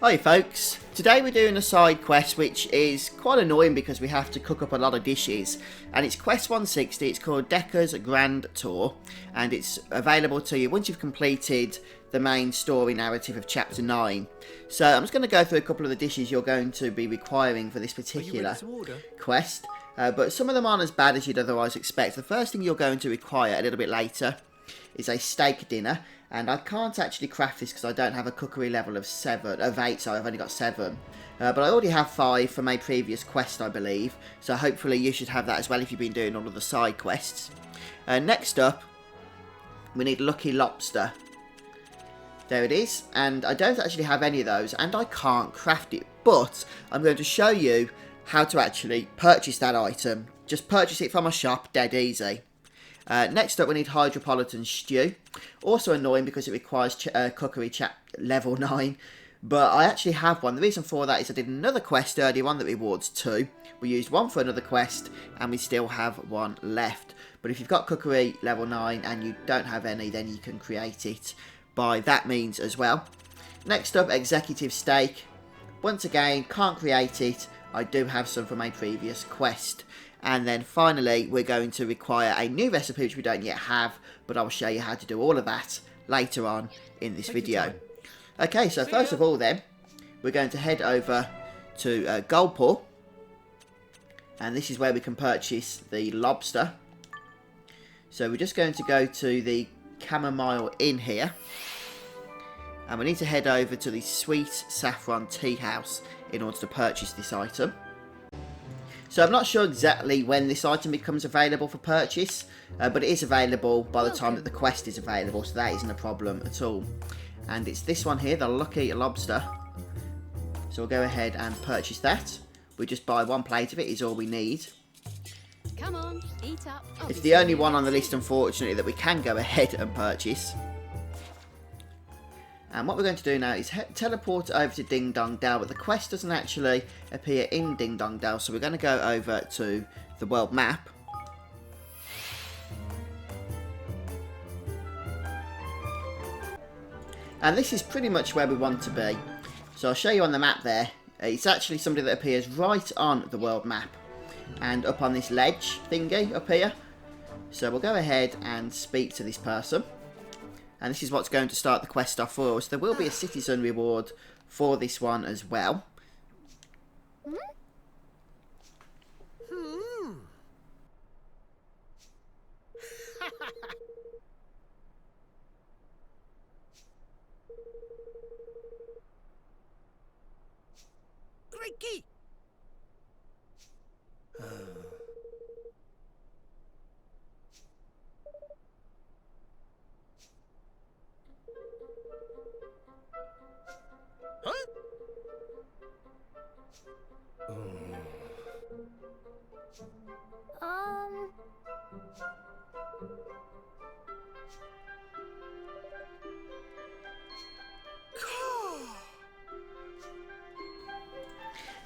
Hi folks, today we're doing a side quest which is quite annoying because we have to cook up a lot of dishes, and it's quest 160. It's called Dekkah's Grand Tour and it's available to you once you've completed the main story narrative of chapter 9. So I'm just going to go through a couple of the dishes you're going to be requiring for this particular quest, but some of them aren't as bad as you'd otherwise expect. The first thing you're going to require a little bit later is a steak dinner. And I can't actually craft this because I don't have a cookery level of 8, so I've only got 7. But I already have 5 from a previous quest, I believe. So hopefully you should have that as well if you've been doing all of the side quests. Next up, we need Lucky Lobster. There it is. And I don't actually have any of those, and I can't craft it. But I'm going to show you how to actually purchase that item. Just purchase it from a shop, dead easy. Next up, we need Hydropolitan Stew. Also annoying because it requires cookery level 9. But I actually have one. The reason for that is I did another quest earlier on that rewards 2. We used one for another quest and we still have one left. But if you've got cookery level 9 and you don't have any, then you can create it by that means as well. Next up, Executive Steak. Once again, can't create it. I do have some from a previous quest. And then finally, we're going to require a new recipe which we don't yet have, but I'll show you how to do all of that later on in this video. Okay, so first of all then, we're going to head over to Goldpool. And this is where we can purchase the lobster. So we're just going to go to the Chamomile Inn here. And we need to head over to the Sweet Saffron Tea House in order to purchase this item. So I'm not sure exactly when this item becomes available for purchase, but it is available by the time that the quest is available, so that isn't a problem at all. And it's this one here, the Lucky Lobster. So we'll go ahead and purchase that. We just buy 1 plate of it, is all we need. Come on, eat up. It's the only one on the list, unfortunately, that we can go ahead and purchase. And what we're going to do now is teleport over to Ding Dong Dell, but the quest doesn't actually appear in Ding Dong Dell, so we're going to go over to the world map. And this is pretty much where we want to be. So I'll show you on the map there. It's actually something that appears right on the world map. And up on this ledge thingy up here. So we'll go ahead and speak to this person. And this is what's going to start the quest off for us. There will be a citizen reward for this one as well. Crikey!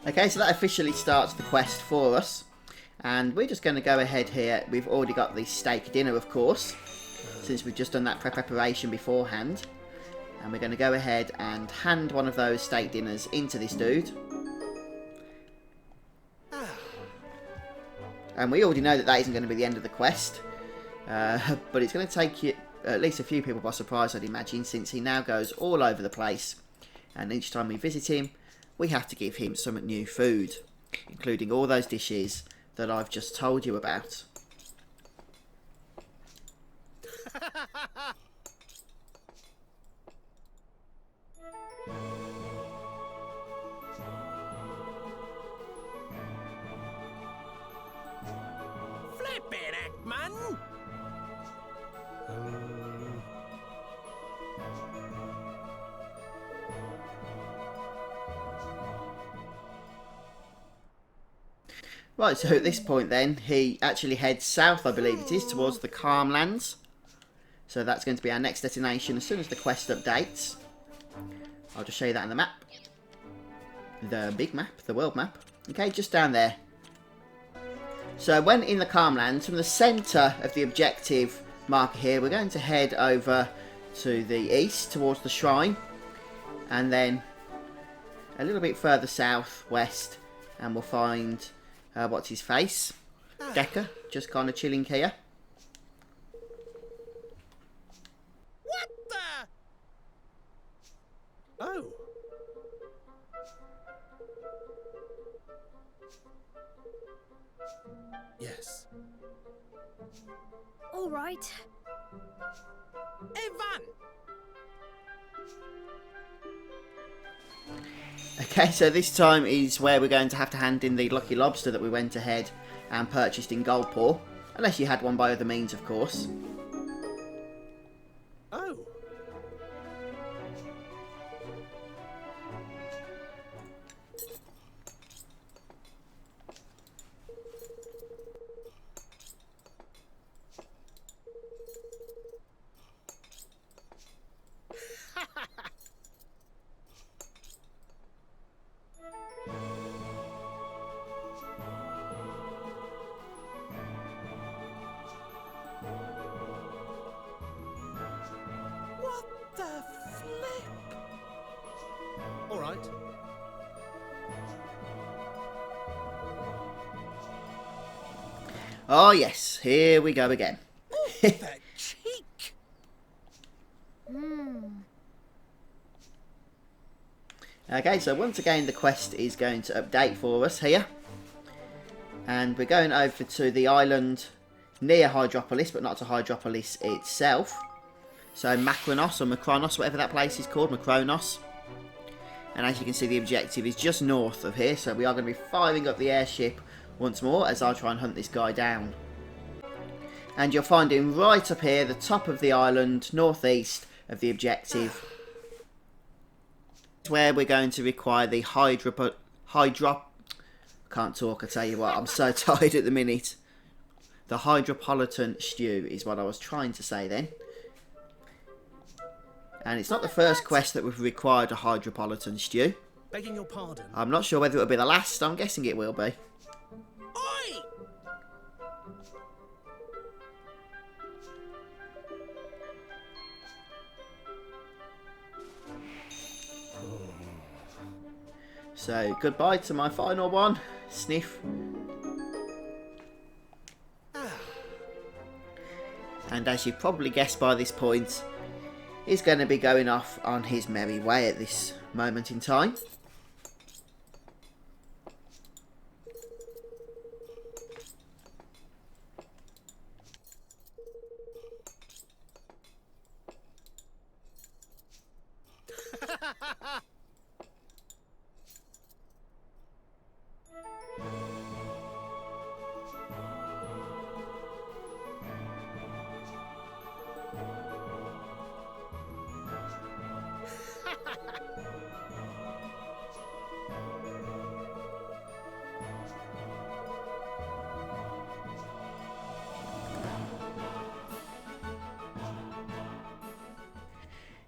Okay, so that officially starts the quest for us. And we're just going to go ahead here. We've already got the steak dinner, of course, since we've just done that preparation beforehand. And we're going to go ahead and hand one of those steak dinners into this dude. And we already know that that isn't going to be the end of the quest. But it's going to take you, at least a few people by surprise, I'd imagine, since he now goes all over the place. And each time we visit him, we have to give him some new food, including all those dishes that I've just told you about. Flip it, Ackman! Right, so at this point then, he actually heads south, I believe it is, towards the Calmlands. So that's going to be our next destination as soon as the quest updates. I'll just show you that on the map. The big map, the world map. Okay, just down there. So when in the Calmlands, from the centre of the objective marker here, we're going to head over to the east towards the shrine, and then a little bit further south west, and we'll find what's his face, Dekkah, just kind of chilling here. What the? Oh. Yes. All right. Evan! Okay, so this time is where we're going to have to hand in the lucky lobster that we went ahead and purchased in Goldpaw. Unless you had one by other means, of course. Oh. What the flip? All right. Oh yes, here we go again. The cheek. Okay, so once again the quest is going to update for us here. And we're going over to the island near Hydropolis, but not to Hydropolis itself. So Macronos or Macronos, whatever that place is called, Macronos. And as you can see, the objective is just north of here, so we are going to be firing up the airship once more as I try and hunt this guy down. And you'll find him right up here, the top of the island, northeast of the objective. Where we're going to require the can't talk, I tell you what, I'm so tired at the minute. The Hydropolitan stew is what I was trying to say then. And it's not the first quest that we've required a Hydropolitan stew. Begging your pardon. I'm not sure whether it'll be the last, I'm guessing it will be. Oi! So, goodbye to my final one. Sniff. And as you've probably guessed by this point, he's going to be going off on his merry way at this moment in time.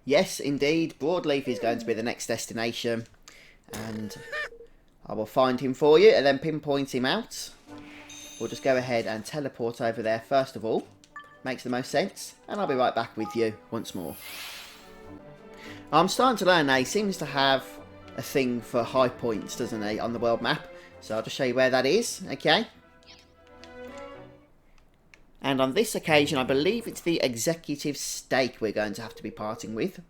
Yes, indeed, Broadleaf is going to be the next destination, and I will find him for you and then pinpoint him out. We'll just go ahead and teleport over there first of all. Makes the most sense, and I'll be right back with you once more. I'm starting to learn now, he seems to have a thing for high points, doesn't he, on the world map. So I'll just show you where that is, okay? And on this occasion, I believe it's the executive stake we're going to have to be parting with.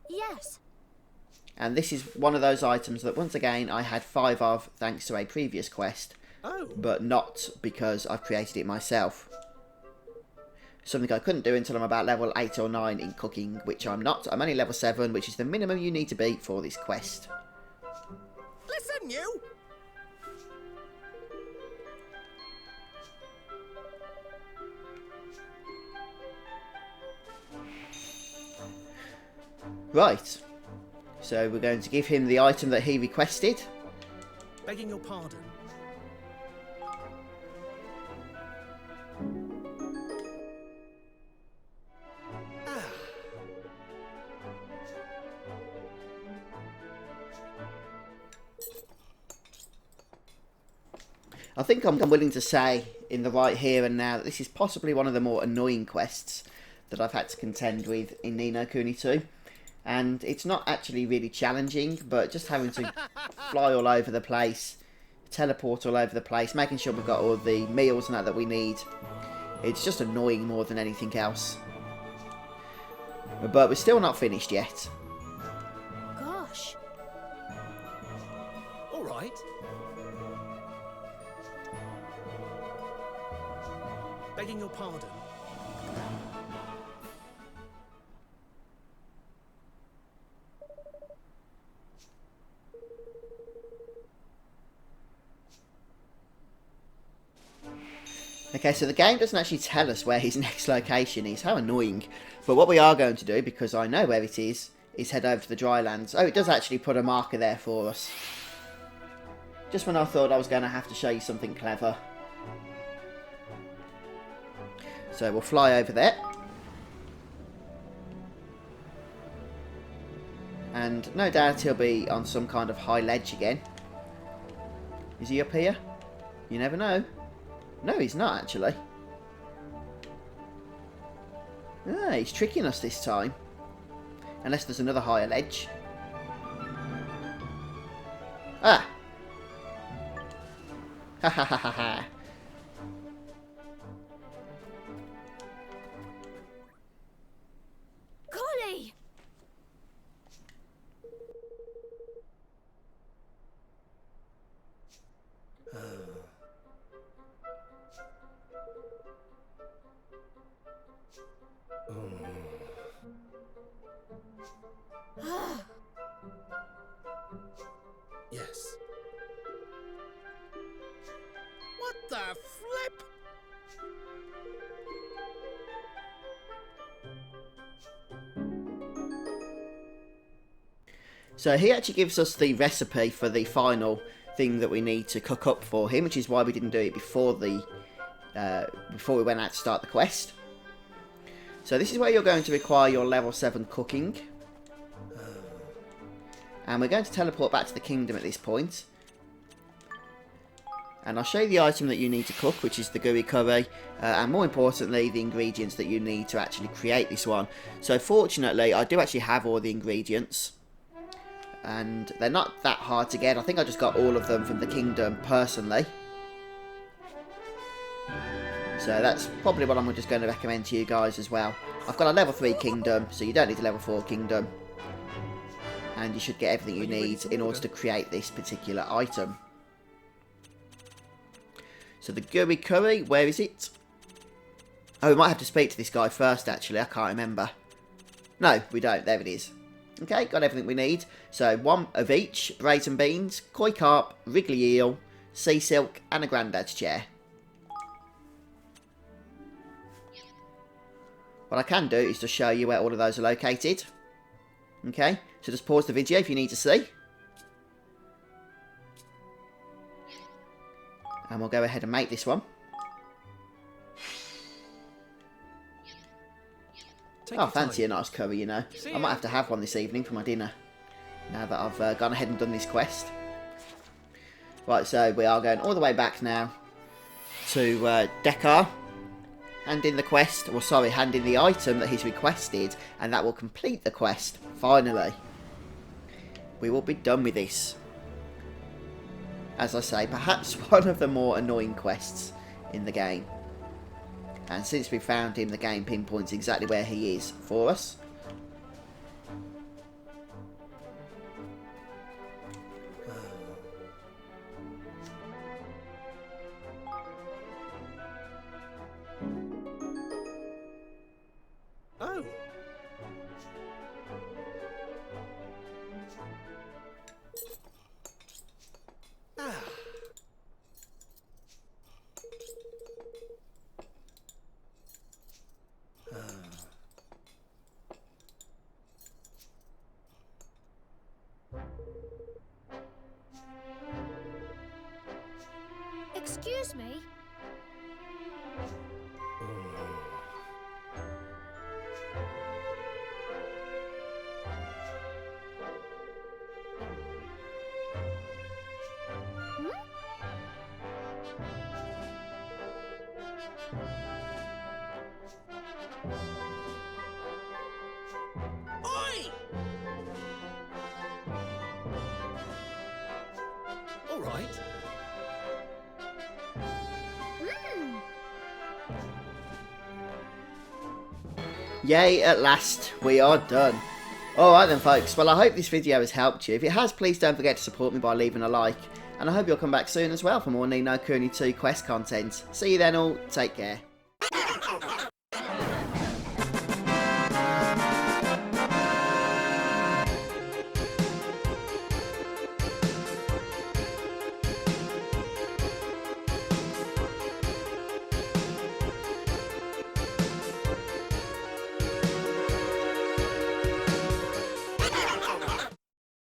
Yes. And this is one of those items that, once again, I had 5 of thanks to a previous quest. Oh. But not because I've created it myself. Something I couldn't do until I'm about level 8 or 9 in cooking, which I'm not. I'm only level 7, which is the minimum you need to be for this quest. Listen, you! Right. So we're going to give him the item that he requested. Begging your pardon. I think I'm willing to say in the right here and now that this is possibly one of the more annoying quests that I've had to contend with in No Kuni II. And it's not actually really challenging, but just having to fly all over the place, teleport all over the place, making sure we've got all the meals and that we need. It's just annoying more than anything else. But we're still not finished yet. Gosh. All right. Begging your pardon. Okay, so the game doesn't actually tell us where his next location is. How annoying. But what we are going to do, because I know where it is head over to the Drylands. Oh, it does actually put a marker there for us. Just when I thought I was going to have to show you something clever. So we'll fly over there. And no doubt he'll be on some kind of high ledge again. Is he up here? You never know. No, he's not actually. Ah, he's tricking us this time. Unless there's another higher ledge. Ah! Ha ha ha ha ha. Golly! Yes. What the flip? So he actually gives us the recipe for the final thing that we need to cook up for him, which is why we didn't do it before the before we went out to start the quest. So this is where you're going to require your level 7 cooking. And we're going to teleport back to the kingdom at this point. And I'll show you the item that you need to cook, which is the gooey curry. And more importantly, the ingredients that you need to actually create this one. So fortunately, I do actually have all the ingredients. And they're not that hard to get. I think I just got all of them from the kingdom personally. So that's probably what I'm just going to recommend to you guys as well. I've got a level 3 kingdom, so you don't need a level 4 kingdom. And you should get everything you need in order to create this particular item. So the gooey curry, where is it? Oh, we might have to speak to this guy first actually, I can't remember. No, we don't, there it is. Okay, got everything we need. So one of each, brazen beans, koi carp, wriggly eel, sea silk and a grandad's chair. What I can do is to show you where all of those are located. Okay, so just pause the video if you need to see. And we'll go ahead and make this one. Oh, fancy a nice curry, you know. I might have to have one this evening for my dinner. Now that I've gone ahead and done this quest. Right, so we are going all the way back now to Dekkah. Hand in the quest, or sorry, hand in the item that he's requested, and that will complete the quest, finally. We will be done with this. As I say, perhaps one of the more annoying quests in the game. And since we found him, the game pinpoints exactly where he is for us. Oh. Ah. Excuse me? Oi! right? Yay, at last, we are done. Alright then folks, well I hope this video has helped you. If it has, please don't forget to support me by leaving a like. And I hope you'll come back soon as well for more No Kuni II quest content. See you then all, take care.